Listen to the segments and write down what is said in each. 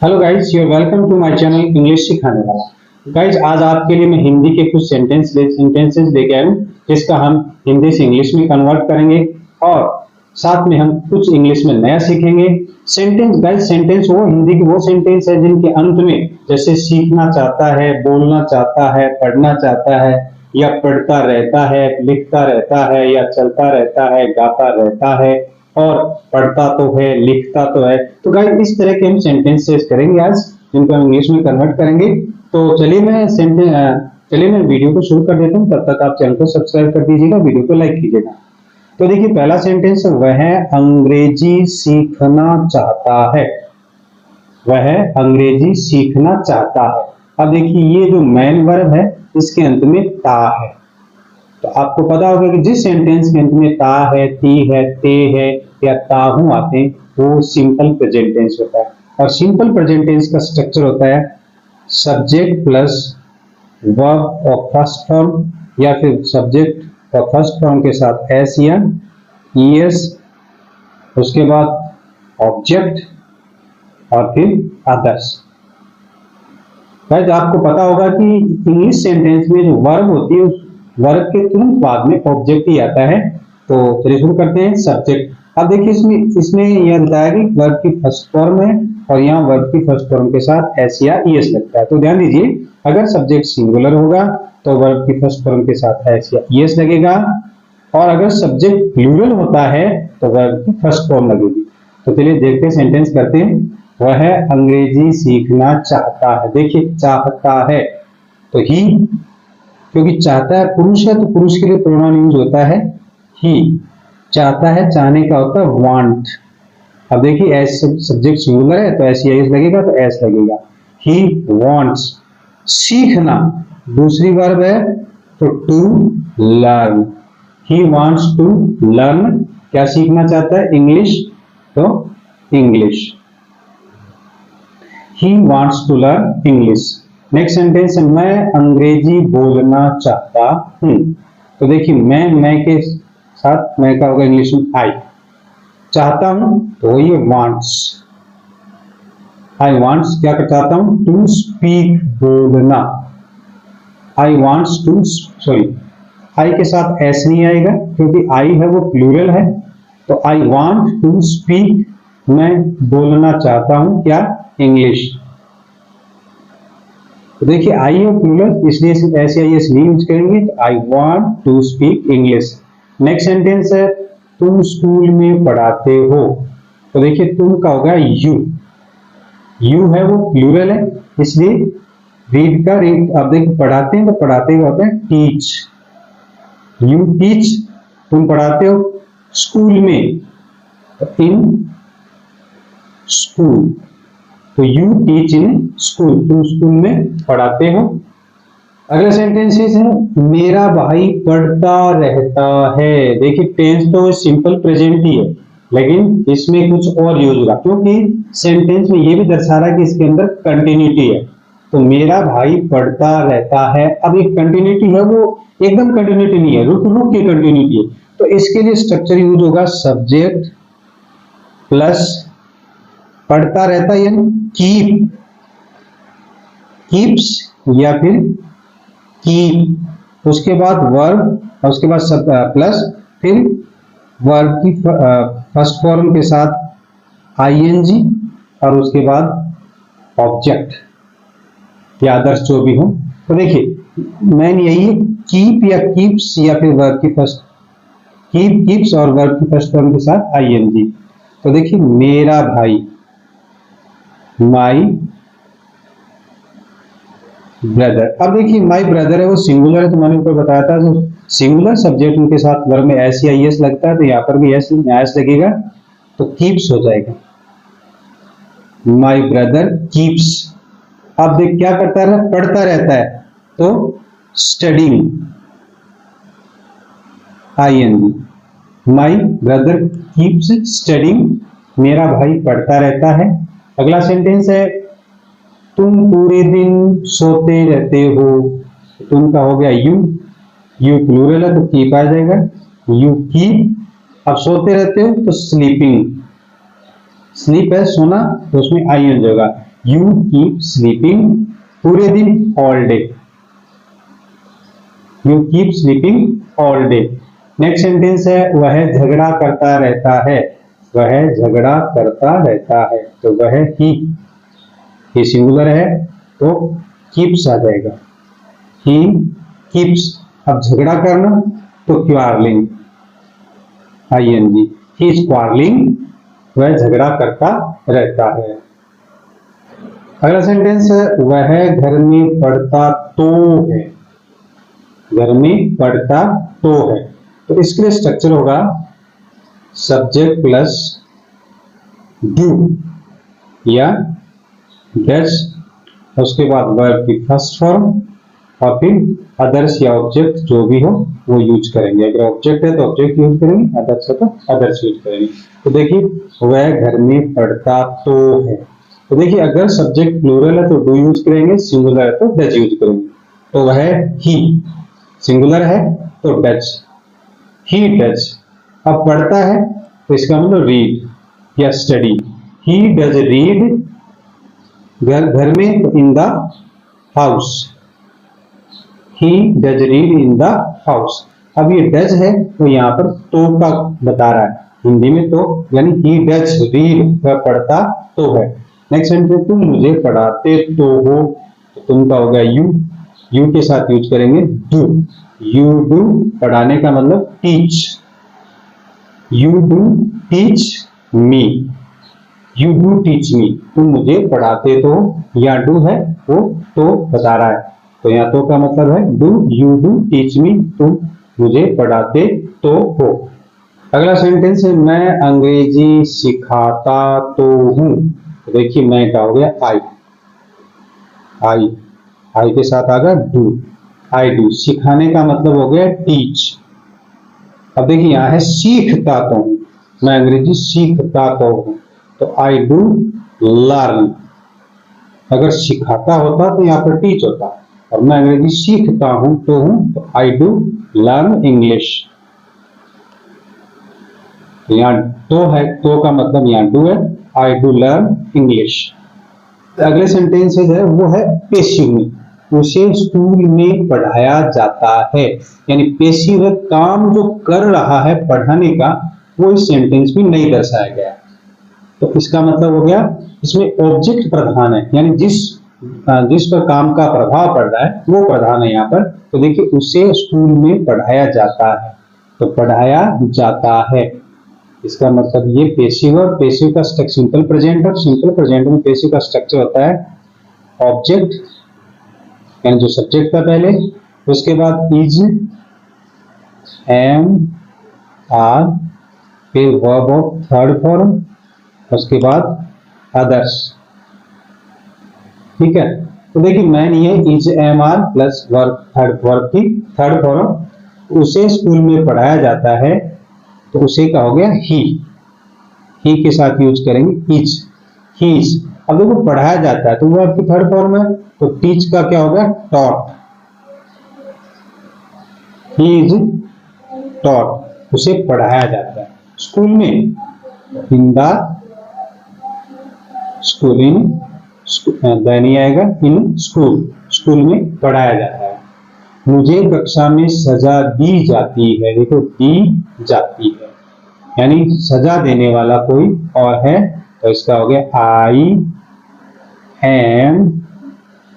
Hello guys, you are welcome to my channel English सिखाने वाला। Guys, आज आपके लिए मैं हिंदी के कुछ सेंटेंसेस लेके आया हूँ, जिसका हम हिंदी से इंग्लिश में कन्वर्ट करेंगे और साथ में हम कुछ इंग्लिश में नया सीखेंगे। सेंटेंस वो हिंदी के वो सेंटेंस है जिनके अंत में जैसे सीखना चाहता है, बोलना चाहता है, पढ़ना चाहता है, या पढ़ता रहता है, लिखता रहता है, या चलता रहता है, गाता रहता है, और पढ़ता तो है, लिखता तो है। तो गाइस, इस तरह के हम सेंटेंसेस करेंगे आज, जिनको हम इंग्लिश में कन्वर्ट करेंगे। तो चलिए मैं वीडियो को शुरू कर देता हूँ। तब तक आप चैनल को सब्सक्राइब कर दीजिएगा, वीडियो को लाइक कीजिएगा। तो देखिए, पहला सेंटेंस वह है अंग्रेजी सीखना चाहता है। वह अंग्रेजी सीखना चाहता है। अब देखिए, ये जो मेन वर्ब है, इसके अंत में ता है। तो आपको पता होगा कि जिस सेंटेंस के अंत में ता है, ती है, ते है या ताहू आते हैं, वो सिंपल प्रेजेंट टेंस होता है। और सिंपल प्रेजेंट टेंस का स्ट्रक्चर होता है सब्जेक्ट प्लस वर्ब और फर्स्ट फॉर्म, या फिर सब्जेक्ट और फर्स्ट फॉर्म के साथ एस या ईएस, उसके बाद ऑब्जेक्ट और फिर अदर्स। गाइस, आपको पता होगा कि इंग्लिश सेंटेंस में जो वर्ब होती है, उस वर्ब के तुरंत बाद में ऑब्जेक्ट ही आता है। तो चलिए शुरू करते हैं। सब्जेक्ट। अब देखिए, इसमें यह बताया कि वर्ब की फर्स्ट फॉर्म है और यहाँ वर्ब की फर्स्ट फॉर्म के साथ एस या ईएस लगता है। तो ध्यान दीजिए, अगर सब्जेक्ट सिंगुलर होगा तो वर्ब की फर्स्ट फॉर्म के साथ एस या ईएस लगेगा, और अगर सब्जेक्ट प्लूरल होता है तो वर्ब की फर्स्ट फॉर्म लगेगी। तो चलिए देखते हैं, सेंटेंस करते हैं। वह अंग्रेजी सीखना चाहता है। देखिए, चाहता है तो ही, क्योंकि चाहता है पुरुष है तो पुरुष के लिए प्रोनाउन यूज होता है ही। चाहता है, चाहने का होता है वांट। अब देखिए, एस सब्जेक्ट सिंगुलर है तो एस या एस लगेगा, तो एस लगेगा। He wants. सीखना दूसरी वर्ब है तो to learn. He wants to learn. क्या सीखना चाहता है? इंग्लिश, तो English. He wants to learn English. Next sentence है मैं अंग्रेजी बोलना चाहता हूं। तो देखिए, मैं के साथ मैं का होगा इंग्लिश में आई। चाहता हूं तो ये वांट्स। आई वांट्स क्या कर चाहता हूं? टू स्पीक, बोलना। आई वांट्स टू, सॉरी, आई के साथ एस नहीं आएगा क्योंकि आई है वो प्लूरल है। तो आई वांट टू स्पीक, मैं बोलना चाहता हूं क्या? इंग्लिश। तो देखिए, आई है प्लूरल, इसलिए एस या एस नहीं यूज करेंगे। तो I want to speak English. Next sentence है तुम स्कूल में पढ़ाते हो। तो देखिए, तुम का होगा यू। यू है वो प्लूरल है, इसलिए रीड का रीड। अब देखिए, पढ़ाते हैं तो पढ़ाते हुए होते हैं टीच। यू टीच, तुम पढ़ाते हो स्कूल में, इन स्कूल। तो यू टीच इन स्कूल, तुम स्कूल में पढ़ाते हो। अगला सेंटेंस है मेरा भाई पढ़ता रहता है। देखिए, टेंस तो सिंपल प्रेजेंट ही है, लेकिन इसमें कुछ और यूज होगा क्योंकि सेंटेंस में ये भी दर्शा रहा है कि इसके अंदर कंटिन्यूटी है। तो मेरा भाई पढ़ता रहता है, अब एक कंटिन्यूटी है, वो एकदम कंटिन्यूटी नहीं है, रुक रुक की कंटिन्यूटी है। तो इसके लिए स्ट्रक्चर यूज होगा सब्जेक्ट प्लस पढ़ता रहता है यानी कीप, कीप्स या फिर कीप, उसके बाद वर्ब और उसके बाद प्लस फिर वर्ब की फर्स्ट फॉर्म के साथ आईएनजी और उसके बाद ऑब्जेक्ट या अदर्स जो भी हो। तो देखिए, मेन यही है, कीप या कीप्स या फिर वर्ब की फर्स्ट, कीप, कीप्स और वर्ब की फर्स्ट फॉर्म के साथ आईएनजी। तो देखिए, मेरा भाई, माई ब्रदर। अब देखिए, माई ब्रदर है वो सिंगुलर है, तो मैंने ऊपर बताया था जो सिंगुलर सब्जेक्ट उनके साथ वर्ब में एस या एस लगता है, तो यहाँ पर भी एस लगेगा, तो कीप्स हो जाएगा। My brother keeps. अब देख क्या करता है? पढ़ता रहता है, तो studying, ING. My brother keeps studying, मेरा भाई पढ़ता रहता है। अगला सेंटेंस है तुम पूरे दिन सोते रहते हो। तुम का हो गया यू, यू प्लूरल है तो कीप आ जाएगा, यू कीप। अब सोते रहते हो तो स्लीपिंग, स्लीप है सोना, तो उसमें आई एन होगा। यू कीप स्लीपिंग, पूरे दिन, all day. You keep sleeping all day. Next sentence है वह झगड़ा करता रहता है, वह झगड़ा करता रहता है, तो वह ही, ये सिंगुलर है तो कीप्स आ जाएगा, ही कीप्स। अब झगड़ा करना तो quarrelling, ING, he is quarrelling, वह झगड़ा करता रहता है। अगला सेंटेंस है वह घर में पढ़ता तो है, घर में पढ़ता तो है, तो इसके लिए स्ट्रक्चर होगा सब्जेक्ट प्लस डू या डज, उसके बाद वर्ब की फर्स्ट फॉर्म और फिर अदर्स या ऑब्जेक्ट जो भी हो वो यूज करेंगे। अगर ऑब्जेक्ट है तो ऑब्जेक्ट यूज करेंगे, अदर्स है तो अदर्स यूज करेंगे। तो देखिए वह घर में पढ़ता तो है, तो देखिए अगर सब्जेक्ट प्लूरल है तो डू यूज करेंगे, सिंगुलर है तो डज यूज करेंगे। तो वह ही, सिंगुलर है तो डज, ही डज। अब पढ़ता है तो इसका मतलब रीड या स्टडी, ही डज रीड, घर में तो in the house, he does read in the house. अब ये डज है तो यहाँ पर तो का बता रहा है, हिंदी में तो, यानी ही डज रीड, वह पढ़ता तो है। नेक्स्ट सेंटेंस, तुम मुझे पढ़ाते तो हो, तो तुम का हो गया यू, यू के साथ यूज करेंगे डू, यू डू, पढ़ाने का मतलब teach, you do teach me, you do teach me, तुम मुझे पढ़ाते तो, या डू है वो तो बता रहा है, तो यहाँ तो का मतलब है do, you do teach me, तुम मुझे पढ़ाते तो हो। अगला सेंटेंस है मैं अंग्रेजी सिखाता तो हूँ, तो देखिए मैं का हो गया आई, आई, आई के साथ आ गया डू, आई डू, सिखाने का मतलब हो गया टीच। अब देखिए यहाँ है सीखता तो हूँ, मैं अंग्रेजी सीखता तो हूँ, तो आई डू लर्न, अगर सिखाता होता तो यहाँ पर टीच होता, और मैं अंग्रेजी सीखता हूँ तो आई डू लर्न इंग्लिश। यहाँ तो है, तो का मतलब यहाँ डू है, आई डू लर्न इंग्लिश। अगले सेंटेंस है वो है पेसिव में, उसे स्कूल में पढ़ाया जाता है, यानी पेसिव है, काम जो कर रहा है पढ़ाने का, वो इस सेंटेंस में नहीं दर्शाया गया। तो इसका मतलब हो गया इसमें ऑब्जेक्ट प्रधान है, यानी जिस पर काम का प्रभाव पड़ रहा है वो प्रधान है यहाँ पर। तो देखिए उसे स्कूल में पढ़ाया जाता है, तो पढ़ाया जाता है, इसका मतलब ये पेसिव है। पेसिव का सिंपल प्रेजेंट है, सिंपल प्रेजेंट में पेसिव का स्ट्रक्चर होता है ऑब्जेक्ट, यानी जो सब्जेक्ट था पहले, उसके बाद इज, एम, आर, फिर वर्ब ऑफ थर्ड फॉर्म, उसके बाद अदर्स, ठीक है। तो देखिए मैन ये is, am, are plus verb, verb की थर्ड फॉर्म, उसे स्कूल में पढ़ाया जाता है, तो उसे का हो गया ही के साथ यूज करेंगे इज, ही इज। अब देखो पढ़ाया जाता है तो वो आपकी थर्ड फॉर्म है, तो टीच का क्या होगा टॉट, ही इज टॉट, उसे पढ़ाया जाता है स्कूल में, इन द स्कूल, इन नहीं आएगा, इन स्कूल, स्कूल में पढ़ाया जाता है। मुझे कक्षा में सजा दी जाती है, देखो दी जाती है, यानी सजा देने वाला कोई और है, तो इसका हो गया आई एम,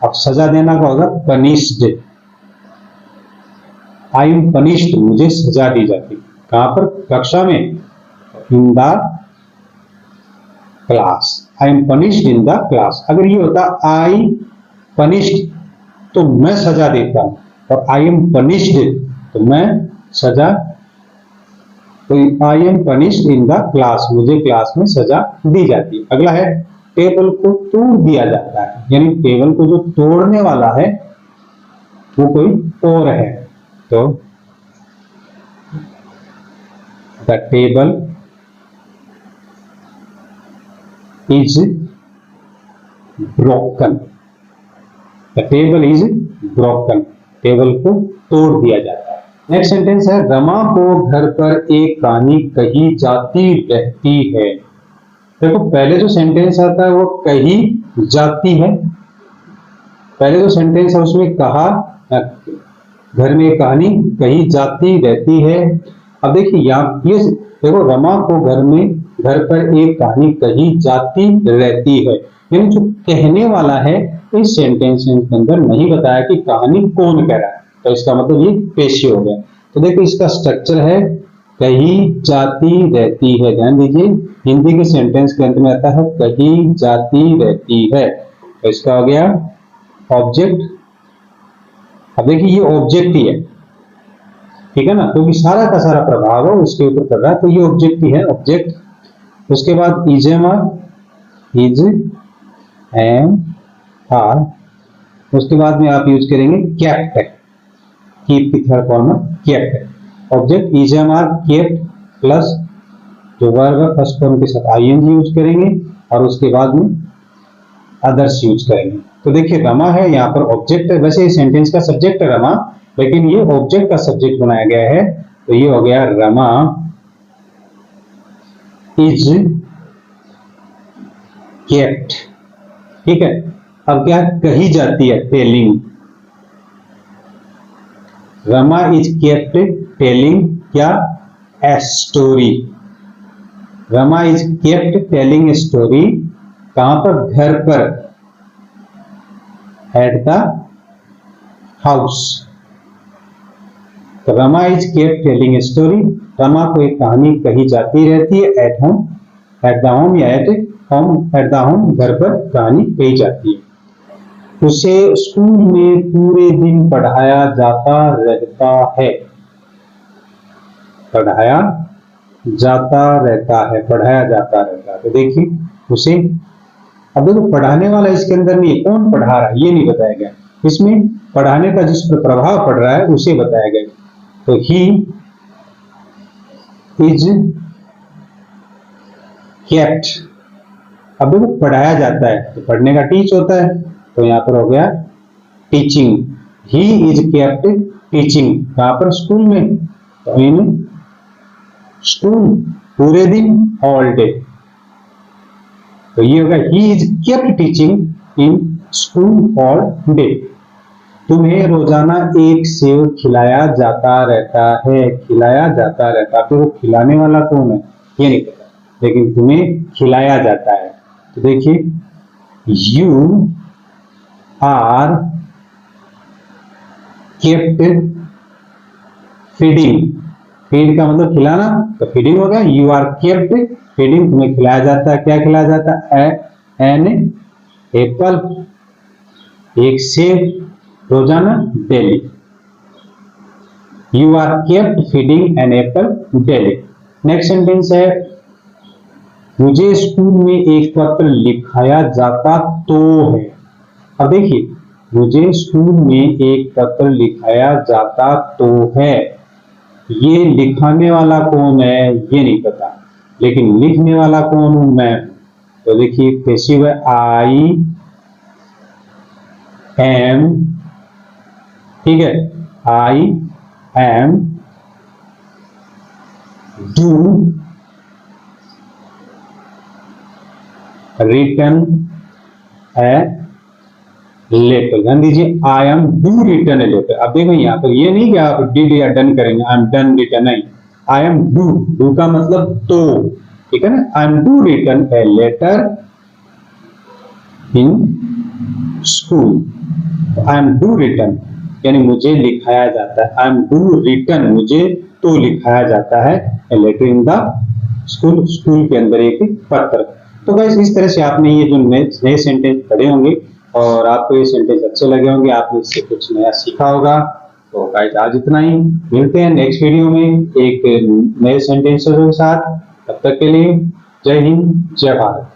अब सजा देना का होगा पनिश्ड, आई एम पनिश्ड, मुझे सजा दी जाती, कहां पर, कक्षा में, in the class, I am punished in the class. अगर ये होता आई पनिश्ड तो मैं सजा देता हूं, और आई एम पनिश्ड तो मैं सजा, तो I am punished in the class, मुझे क्लास में सजा दी जाती है। अगला है टेबल को तोड़ दिया जाता है, यानी टेबल को जो तोड़ने वाला है वो कोई और है, तो the table is broken, the table is broken, table को तोड़ दिया जाता है। नेक्स्ट सेंटेंस है रमा को घर पर एक कहानी कही जाती रहती है। देखो पहले जो सेंटेंस आता है वो कही जाती है। पहले जो सेंटेंस है उसमें कहा, घर में कहानी कही जाती रहती है। अब देखिए यहाँ ये देखो, रमा को घर पर एक कहानी कही जाती रहती है, यानी जो कहने वाला है इस सेंटेंस के अंदर नहीं बताया कि कहानी कौन कह रहा है, तो इसका मतलब ये पेशी हो गया। तो देखो इसका स्ट्रक्चर है कही जाती रहती है। ध्यान दीजिए हिंदी के सेंटेंस के अंत में आता है कही जाती रहती है, तो इसका हो गया ऑब्जेक्ट। अब देखिए ये ऑब्जेक्ट ही है, ठीक है ना, क्योंकि सारा का सारा प्रभाव है उसके ऊपर पड़ रहा है, तो ये ऑब्जेक्ट ही है, ऑब्जेक्ट। उसके बाद इज एम आर, उसके बाद में आप यूज करेंगे केप्ट, कीप की थर्ड फॉर्म में kept. Object is am are kept plus जो वर्ब है फर्स्ट फॉर्म के साथ आईएनजी यूज करेंगे और उसके बाद में अदर्स यूज करेंगे। तो देखिए रमा है यहाँ पर ऑब्जेक्ट है, वैसे इस सेंटेंस का सब्जेक्ट है रमा, लेकिन ये ऑब्जेक्ट का सब्जेक्ट बनाया गया है, तो ये हो गया रमा इज केप्ट। ठीक है, अब क्या कही जाती है, telling. Rama is kept telling क्या, a story. Rama is kept telling a story, कहां पर, घर पर, एट द हाउस। तो Rama is kept telling a story, Rama को एक कहानी कही जाती रहती है at home, at the home या at home, at the home घर पर कहानी कही जाती है। उसे स्कूल में पूरे दिन पढ़ाया जाता रहता है, पढ़ाया जाता रहता है, पढ़ाया जाता रहता है। तो देखिए उसे, अब देखो पढ़ाने वाला इसके अंदर नहीं, कौन पढ़ा रहा है ये नहीं बताया गया, इसमें पढ़ाने का जिस पर प्रभाव पड़ रहा है उसे बताया गया। तो ही इज केप्ट, अब देखो पढ़ाया जाता है तो पढ़ने का टीच होता है, तो यहां पर हो गया teaching. He is kept teaching, कहां पर, स्कूल में, तो इन स्कूल पूरे दिन, ऑल डे। तो ये होगा he is kept teaching in school all day. तुम्हें रोजाना एक सेव खिलाया जाता रहता है, खिलाया जाता रहता है, फिर वो खिलाने वाला कौन है ये नहीं पता, लेकिन तुम्हें खिलाया जाता है। तो देखिए you are kept feeding, feed का मतलब खिलाना, तो फीडिंग हो गया, यू आर केप्ट फीडिंग, तुम्हें खिलाया जाता है, क्या खिलाया जाता है, एन एप्पल, एक सेब रोजाना, daily. You are kept feeding an apple daily. Next sentence है मुझे स्कूल में एक पत्र लिखाया जाता तो है। अब देखिए मुझे स्कूल में एक पत्र लिखाया जाता तो है, ये लिखाने वाला कौन है ये नहीं पता, लेकिन लिखने वाला कौन हूं मैं, तो देखिए पैसिव है, आई एम, ठीक है, I am do return a letter. ध्यान दीजिए I am do return a letter. अब देखो यहाँ पर ये नहीं कि आप डिड या डन करेंगे, आई एम डन रिटर्न, नहीं, आई एम डू, डू का मतलब तो, ठीक है ना, I am do return a letter in school. I am do return यानी मुझे लिखाया जाता है, आई एम डू रिटर्न मुझे तो लिखाया जाता है, a letter in the school, school के अंदर एक पत्र। तो गाइस इस तरह से आपने ये जो नए सेंटेंस पढ़े होंगे और आपको ये सेंटेंस अच्छे लगे होंगे, आपने इससे कुछ नया सीखा होगा। तो गाइस आज इतना ही, मिलते हैं नेक्स्ट वीडियो में एक नए सेंटेंस के साथ। तब तक के लिए जय हिंद जय भारत।